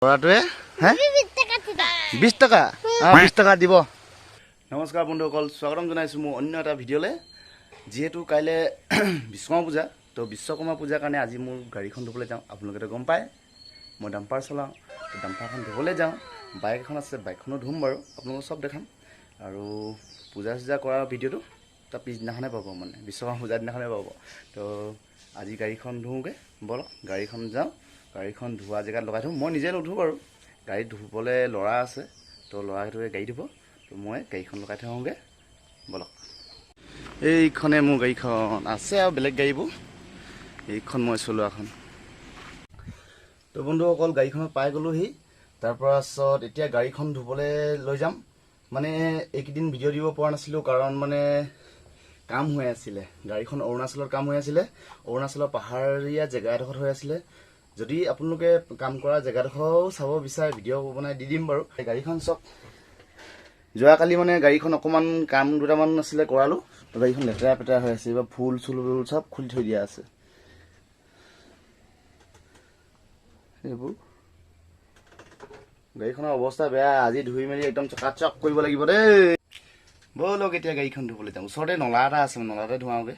ল'ৰাটোৱে হে 20 টকা 20 টকা দিব। নমস্কাৰ বন্ধুসকল, স্বাগতম জনাইছোঁ মোৰ অন্য এটা ভিডিঅ'লৈ। যিহেতু কাইলৈ বিশ্বকৰ্মা পূজা, তো বিশ্বকৰ্মা পূজাৰ কাৰণে আজি মোৰ গাড়ীখন ধুবলৈ যাওঁ। আপোনালোকেতো গম পায় মই ডাম্পাৰ চলাওঁ, তো ডাম্পাৰখন ধুবলৈ যাওঁ। বাইক এখন আছে, বাইকখনো ধুম বাৰু, আপোনালোকক চব দেখাম। আৰু পূজা চূজা কৰা ভিডিঅ'টো তাৰ পিছদিনাখনে পাব, মানে বিশ্বকৰ্মা পূজাৰ দিনাখনে পাব। তো আজি গাড়ীখন ধুওঁগৈ, বলক গাড়ীখন যাওঁ। গাড়ীখন ধোৱা জেগাত লগাই থওঁ। মই নিজে নুধো বাৰু, গাড়ীত ধুবলৈ ল'ৰা আছে, তো ল'ৰাটোৱে গাড়ী ধুব। তো মই গাড়ীখন লগাই থওঁগৈ, বলক। এইখনে মোৰ গাড়ীখন, আছে আৰু বেলেগ গাড়ীবোৰ, এইখন মই চলোৱাখন। তো বন্ধুসকল গাড়ীখনত পাই গ'লোহি। তাৰপাছত এতিয়া গাড়ীখন ধুবলৈ লৈ যাম। মানে এইকেইদিন ভিডিঅ' দিব পৰা নাছিলোঁ, কাৰণ মানে কাম হৈ আছিলে। গাড়ীখন অৰুণাচলৰ কাম হৈ আছিলে, অৰুণাচলৰ পাহাৰীয়া জেগা এডোখৰত হৈ আছিলে। যদি আপোনালোকে কাম কৰা জেগাডোখৰো চাব বিচাৰে, ভিডিঅ' বনাই দি দিম বাৰু। গাড়ীখন চাওক, যোৱাকালি মানে গাড়ীখন অকণমান কাম দুটামান আছিলে কৰালোঁ, তো গাড়ীখন লেতেৰা পেতেৰা হৈ আছে। এইবাৰ ফুল চুল চব খুলি থৈ দিয়া আছে। এইবোৰ গাড়ীখনৰ অৱস্থা বেয়া, আজি ধুই মেলি একদম চকাচক কৰিব লাগিব দেই। ব'লক এতিয়া গাড়ীখন ধুবলৈ যাওঁ। ওচৰতে নলা এটা আছে, নলাতে ধুৱাওঁগৈ।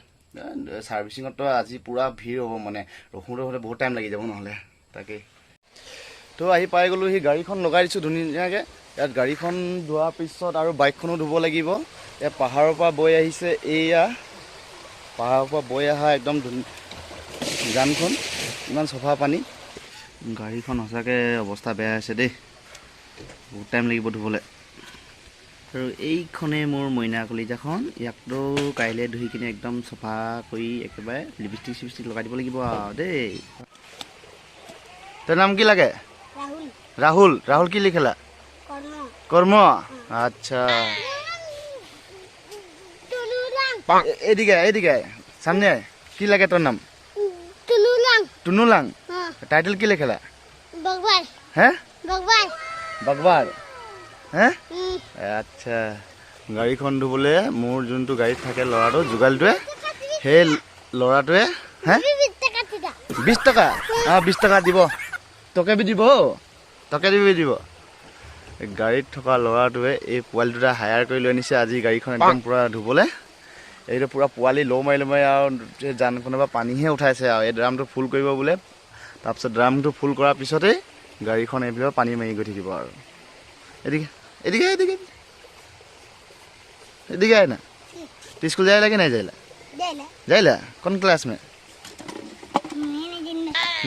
ছাৰ্ভিচিঙততো আজি পূৰা ভিৰ হ'ব, মানে ৰখোঁতে ৰখোঁতে বহুত টাইম লাগি যাব নহ'লে, তাকেই। তো আহি পাই গ'লোঁ, সি গাড়ীখন লগাই দিছোঁ ধুনীয়াকৈ। ইয়াত গাড়ীখন ধোৱাৰ পিছত আৰু বাইকখনো ধুব লাগিব। ইয়াত পাহাৰৰ পৰা বৈ আহিছে, এয়া পাহাৰৰ পৰা বৈ অহা একদম জানখন, ইমান চফা পানী। গাড়ীখন সঁচাকৈ অৱস্থা বেয়া হৈছে দেই, বহুত টাইম লাগিব ধুবলৈ। আৰু এইখনে মোৰ মইনা কলিজাখন, ইয়াকতো কাইলৈ ধুই কিনে একদম চফা কৰি একেবাৰে লিপষ্টিক চিপষ্টিক লগাই দিব লাগিব আৰু দেই। তোৰ নাম কি লাগে? ৰাহুল। ৰাহুল কি লিখিলা? কৰ্ম। আচ্ছা, এদিকে সামনে কি লাগে তোৰ নাম? টুনুলাং। টাইটেল কি লিখিলা? হ্যাঁ বাগবাৰ। হ্যাঁ আচ্ছা। গাড়ীখন ধুবলৈ মোৰ যোনটো গাড়ীত থাকে ল'ৰাটো, যোগালীটোৱে, সেই ল'ৰাটোৱে হে 20 টকা 20 টকা দিব। তোকে দিব, তোকে দিব। গাড়ীত থকা ল'ৰাটোৱে এই পোৱালি দুটা হায়াৰ কৰি লৈ আনিছে আজি গাড়ীখন একদম পূৰা ধুবলৈ। এইটো পূৰা পোৱালি ল' মাৰি আৰু জানখনৰ পৰা পানীহে উঠাইছে আৰু এই ড্ৰামটো ফুল কৰিব বোলে। তাৰপিছত ড্ৰামটো ফুল কৰাৰ পিছতেই গাড়ীখন এইবিলাক পানী মাৰি গৈ থাকিব আৰু। এদিকে है ना। तो स्कूल जाएला कि नहीं जाएला? कौन क्लास में?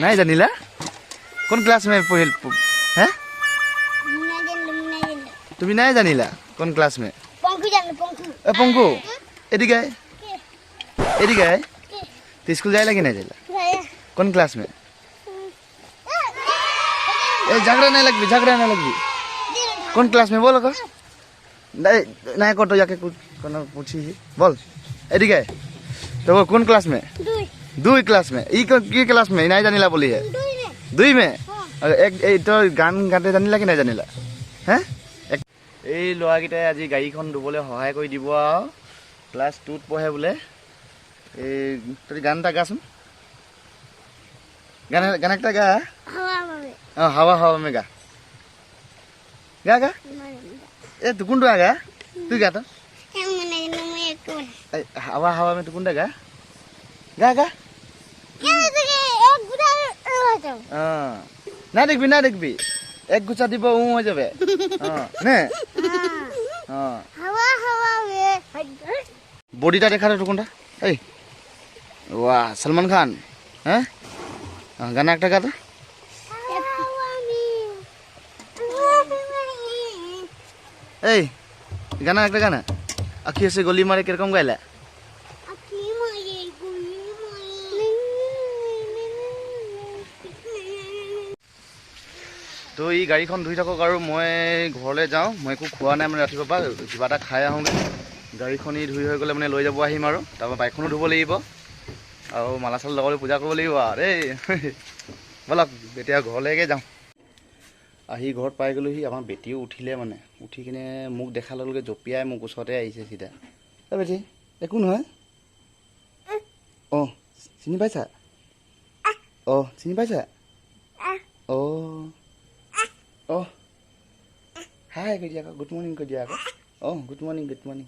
नहीं जानिला? कौन क्लास में पढ़िल हैं? তুমি নাই জানিলা কোন ক্লাস মে? পঙ্কু এদিকে তো স্কুল যাইলা কি নাই যাইলা? কোন ক্লাস মে? ए झगड़ा नहीं लगबी। कौन क्लास में बोलो? नहीं को तो जाके कुछ पूछी बोल। एदिके तो वो कौन क्लास में? 2 क्लास में। की क्लास में नहीं जानिला बोली है? 2 में। एक तो गान गाते जानिला कि नहीं जानिला? हैं? এই ল'ৰাকেইটাই আজি গাড়ীখন ধুবলৈ সহায় কৰি দিব আৰু। ক্লাছ 2ত পঢ়ে বোলে। এই তই গান এটা গাচোন, গান একটা গা। হাৱা মে গা এ তু কোনটো গা? তুই গা তো হাৱা মে তু কোনটা গা না দেখবি এক গুছা দিব হৈ যাবে নে। বডিটা দেখা তো কোনটা? এই ওয়াহ, সলমান খান। হ্যাঁ গানা একটা গা তো। এই গানা একটা গানা, আখি আছে গলি মারে কিরকম গাইলা? তো এই গাড়ীখন ধুই থাকক আৰু মই ঘৰলৈ যাওঁ। মই একো খোৱা নাই মানে ৰাতিপুৱাৰ পৰা, কিবা এটা খাই আহোঁগৈ। গাড়ীখন ধুই হৈ গ'লে মানে লৈ যাব আহিম আৰু। তাৰপৰা বাইকখনো ধুব লাগিব আৰু মালা চালা লগাবলৈ পূজা কৰিব লাগিব আৰু দেই। ব'লক এতিয়া ঘৰলৈকে যাওঁ। আহি ঘৰত পাই গ'লোহি। আমাৰ বেটিও উঠিলে, মানে উঠি কিনে মোক দেখা লগে জঁপিয়াই মোক ওচৰতে আহিছে চিধা। বেটি একো নহয়? অঁ চিনি পাইছা? অঁ চিনি পাইছা? অঁ Oh, hi, good yaga. Good morning, good yaga. Oh, good morning, good morning.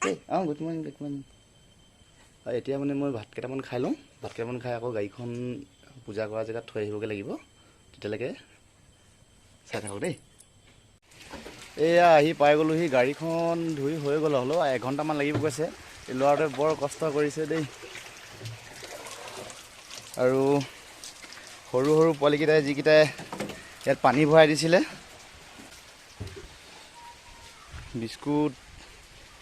Hey, oh, good morning, good morning. এতিয়া মানে মই ভাত কেইটামান খাই লওঁ ভাত কেইটামান খাই আকৌ গাড়ীখন পূজা কৰা জেগাত থৈ আহিবগৈ লাগিব তেতিয়ালৈকে চাই থাকক দেই এয়া আহি পাই গ'লোহি গাড়ীখন ধুই হৈ গ'ল হ'লেও এঘণ্টামান লাগিব কৈছে এই ল'ৰাটোৱে বৰ কষ্ট কৰিছে দেই আৰু সৰু সৰু পোৱালিকেইটাই যিকেইটাই ইয়াত পানী ভৰাই দিছিলে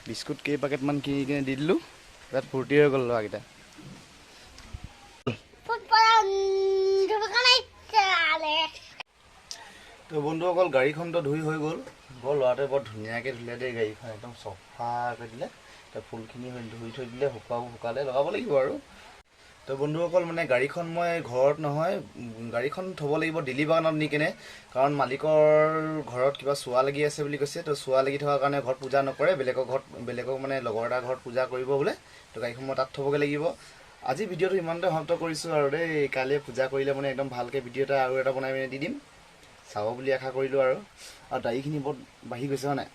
বিস্কুট কেই পেকেটমান কিনি কিনে দি দিলোঁ তাত ফূৰ্তি হৈ গ'ল ল'ৰাকেইটা তো বন্ধুসকল গাড়ীখনতো ধুই হৈ গ'ল বৰ ল'ৰাটোৱে বৰ ধুনীয়াকৈ ধুলে দেই গাড়ীখন একদম চফা কৰি দিলে তো ফুলখিনি ধুই থৈ দিলে শুকালে লগাব লাগিব আৰু তো বন্ধুসকল মানে গাড়ীখন মই ঘৰত নহয় গাড়ীখন থ'ব লাগিব দিল্লী বাগানত নি কিনে কাৰণ মালিকৰ ঘৰত কিবা চোৱা লাগি আছে বুলি কৈছে তো চোৱা লাগি থকাৰ কাৰণে ঘৰত পূজা নকৰে বেলেগক মানে লগৰ এটা ঘৰত পূজা কৰিব বোলে তো গাড়ীখন মই তাত থ'বগৈ লাগিব আজি ভিডিঅ'টো ইমানতে সমাপ্ত কৰিছোঁ আৰু দেই কাইলৈ পূজা কৰিলে মানে একদম ভালকৈ ভিডিঅ' এটা আৰু এটা বনাই মেলি দি দিম চাব বুলি আশা কৰিলোঁ আৰু দাড়িখিনি বহুত বাঢ়ি গৈছে হয় নাই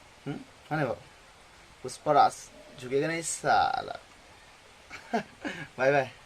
হয়নে বাৰু পুষ্পৰাজ ঝুকেগা নাই চালা বাই বাই